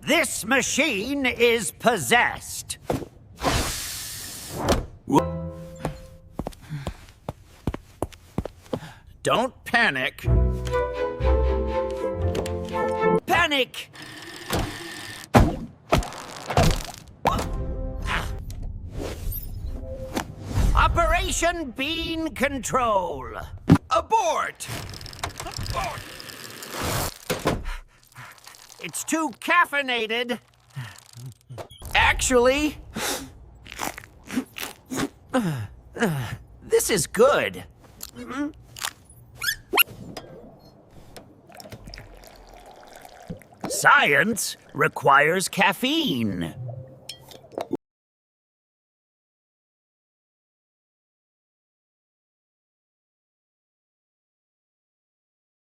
This machine is possessed. Don't panic. Panic! Operation Bean Control. Abort! It's too caffeinated. Actually, this is good. Science requires caffeine.